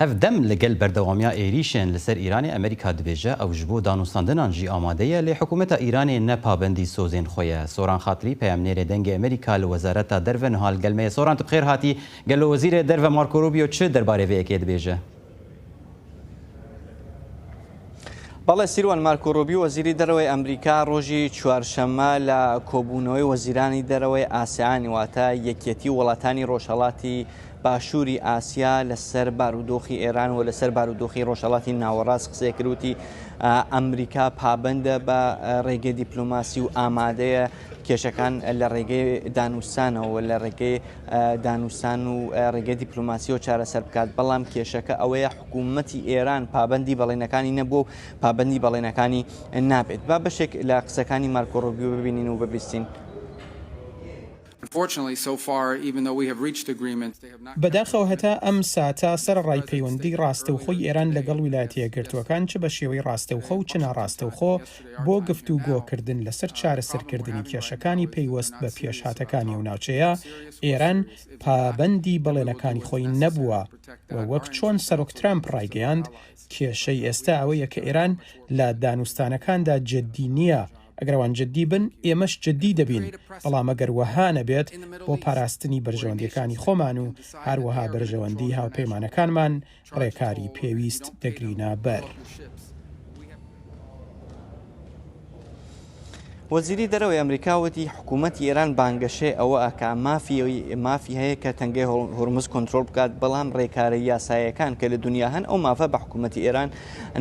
هفدم لگل بردوامیا ایریشن لسر ایران امریکا دبیجه او جبو دانوستاندنان جی آماده لی حکومت ایران نه پابندی سوزین خویه. سوران خاطری پیامنیر دنگ امریکا لوزارت درو نهال گلمه سوران تو بخیر هاتی گل وزیر درو مارکو روبیو چه درباره وی اکی دبیجه؟ بەڵێ سیروان مارکۆ ڕۆبی وەزیری دەرەوەی ئەمریکا ڕۆژی چوارشەممە لە کۆبوونەوەی وەزیرانی دەرەوەی ئاسیانی واتە یەکێتی وڵاتانی ڕۆژهەڵاتی باشووری ئاسیا لەسەر بارودۆخی ئێران و لەسەر بارودۆخی ڕۆژهەڵاتی ناوەڕاست قسەی کردوتی ئەمریکا پابندە بە ڕێگەی دیپلۆماسی و ئامادەیە کێشەکان لە ڕێگەی دانوستانەوە لە ڕێگەی دانوستان و ڕێگەی دیپلۆماسی و چارەسەر بکات بەڵام کێشەکە ئەوەیە حکوومەتی ئێران پابندی بەڵێنەکانی نەبوو پابندی بەڵێنەکانی نابێت با بەشێک لە قسەکانی مارکۆ ڕۆبیۆ ببینین و ببیستین. بەداخەوە هەتا ئەم ساتە سەرڕای پەیوەندی ڕاستەوخۆی ئێران لەگەڵ ویلایەتە یەکگرتووەکان چ بە شێوەی ڕاستەوخۆ و چ ناڕاستەوخۆ بۆ گفتوگۆکردن لەسەر چارەسەرکردنی کێشەکانی پەیوەست بە پێشهاتەکانی و ناوچەیە ئێران پابندی بەڵێنەکانی خۆی نەبووە و وەک چۆن سەرۆک ترامپ ڕایگەیاند کێشەی ئێستا ئەوەیە کە ئێران لە دانوستانەکاندا جددی نییە. ئەگەروان جددی بن ئێمەش جددی دەبین بەڵام ئەگەر وەها نەبێت بۆ پاراستنی بەرژەوەندیەکانی خۆمان و هەروەها بەرژەوەندی هاوپەیمانەکانمان ڕێکاری پێویست دەگرینە بەر. وەزیری دەرەوەی ئەمریکا وتی حکوومەتی ئێران بانگەشەی ئەوە ئەکا مافی هەیە کە تەنگەی هورمز کۆنتترۆل بکات بەڵام ڕێکارە یاسایەکان کە لە دنیا هەن ئەو مافە بە حکوومەتی ئێران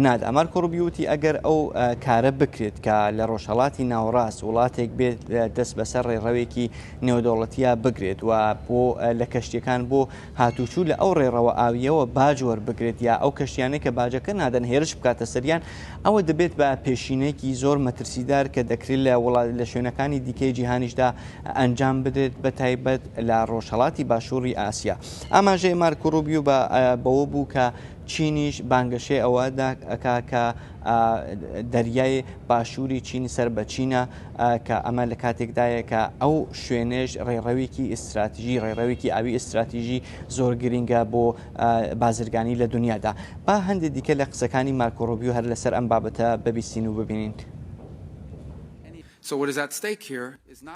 نادا. مارکۆ ڕۆبیۆ وتی ئەگەر ئەو کارە بکرێت کە لە ڕۆژهەڵاتی ناوەڕاست وڵاتێک بێت دەست بەسەر ڕێڕەوێکی نێودەوڵەتیە بگرێت و بۆ لە کەشتیەکان بۆ هاتوچوو لە ئەو ڕێڕەوە ئاویەوە باجوەر بگرێت یا ئەو کەشتیانەی کە باجەکە نادەن هێرش بکاتە سەریان ئەوە دەبێت بە پێشینەیەکی زۆر مەترسیدار کە دەکرێت لە شوێنەکانی دیکەی جیهانیشدا ئەنجام بدرێت بە تایبەت لە ڕۆژهەڵاتی باشووری ئاسیا. ئاماژەی مارکۆ ڕۆبیۆ بەوە بوو کە چینیش بانگەشەی ئەوەدا کە دەریای باشووری چین سەر بە چینە کە ئەمە لە کاتێکدایە کە ئەو شوێنێش ڕێڕەوێکی ئستراتیژی ڕێڕەوێکی ئاوی ئستراتیژی زۆر گرنگە بۆ بازرگانی لە دنیادا. با هەندێک دیکە لە قسەکانی مارکۆ ڕۆبیۆ هەر لەسەر ئەم بابەتە ببیستین و ببینین.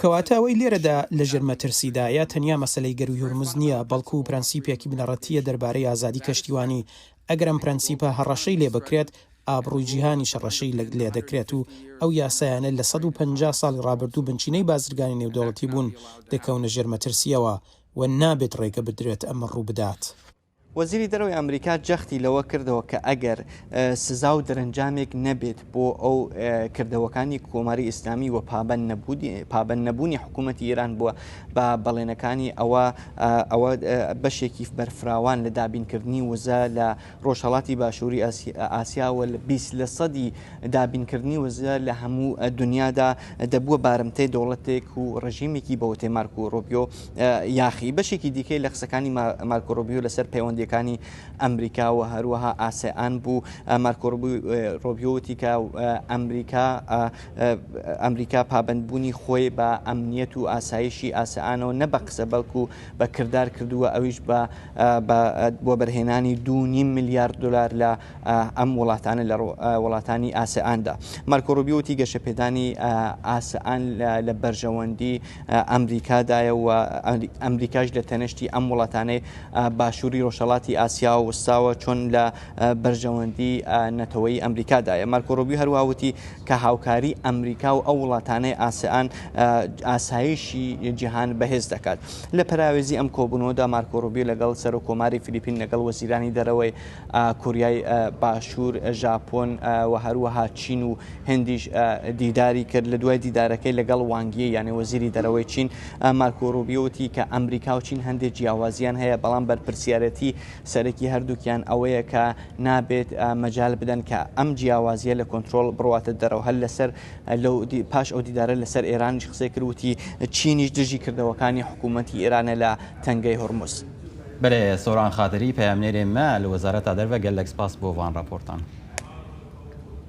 کەواتە ئەوەی لێرەدا لە ژێرمەترسیدایە تەنیا مەسەلەی گەروی هورمز نییە بەڵکو و پرەنسیپێکی بنەڕەتیە دەربارەی ئازادی کەشتیوانی. ئەگەر ئەم پرەنسیپە هەڕەشەی لێ بکرێت ئابڕووی جیهانی شەڕەشەی لێ دەکرێت و ئەو یاسایانە لە 150 ساڵی ڕابردوو بنچینەی بازرگانی نێودەوڵەتی بوون دەکەونە ژێرمەترسیەوە و نابێت ڕێگە بدرێت ئەمە ڕوو بدات. وەزیری دەرەوەی ئەمریکا جەختی لەوە کردەوە کە ئەگەر سزا و دەرەنجامێک نەبێت بۆ ئەو کردەوەکانی کۆماری ئیسلامی و پابند نەبوونی حکوومەتی ئێران بووە بە بەڵێنەکانی ئەوە بەشێکی بەرفراوان لە دابینکردنی وزە لە ڕۆژهەڵاتی باشووری ئاسیاوە لە 20% دابینکردنی وزە لە هەموو دنیادا دەبووە بارمتەی دەوڵەتێک و ڕژیمێکی بەوتەی مارکۆ ڕۆبیۆ یاخی. بەشێکی دیکەی لە قسەکانی مارکۆ ڕۆبیۆ لەسەر پەیوەندیەکانی ئەمریکا و هەروەها ئاسیان بوو. مارکۆ ڕۆبیۆ وتی کە ئەمریکا پابندبوونی خۆی بە ئەمنیەت و ئاسایشی ئاسیانەوە نە بە قسە بەڵکو بە کردار کردووە ئەویش بۆ بەرهێنانی 2.5 میلیارد دلار لە ئەم وڵاتانە لە وڵاتانی ئاسیاندا. مارکۆ ڕۆبیۆ وتی گەشەپێدانی ئاسیان لە بەرژەوەندی ئەمریکادایە و ئەمریکاش لە تەنەشتی ئەم وڵاتانەی باشووری ڕۆژهەڵاتی ئاسیا و وستاوە چۆن لە بەرژەوەندی نەتەوەی ئەمریکادایە. مارکۆ ڕۆبیۆ هەروە وتی کە هاوکاری ئەمریکا و ئەو وڵاتانەی ئاسیان ئاسایشی جیهان بەهێز دەکات. لە پەراوێزی ئەم کۆبوونەوەدا مارکۆ ڕۆبیۆ لەگەڵ سەرۆک کۆماری فیلیپین لەگەڵ وەزیرانی دەرەوەی کوریای باشوور ژاپۆن و هەروەها چین و هێندیش دیداری کرد. لە دوای دیدارەکەی لەگەڵ وانگیە یانێ وەزیری دەرەوەی چین مارکۆ ڕۆبیۆ وتی کە ئەمریکا و چین هەندێک جیاوازیان هەیە بەڵام بەرپرسیارەتی سەرەکی هەردووکیان ئەوەیە کە نابێت مەجال بدەن کە ئەم جیاوازیە لە کۆنتترۆل بڕواتە دەرەوە. هەر لەسەر پاش ئەو دیدارە لەسەر ئێرانیش قسەی کردوتی چینیش دژی کردەوەکانی حکوومەتی ئێرانە لە تەنگەی هورمز. بله سوران خاطری پیامنیر ما لوزارت درو گل اکسپاس بو وان راپورتان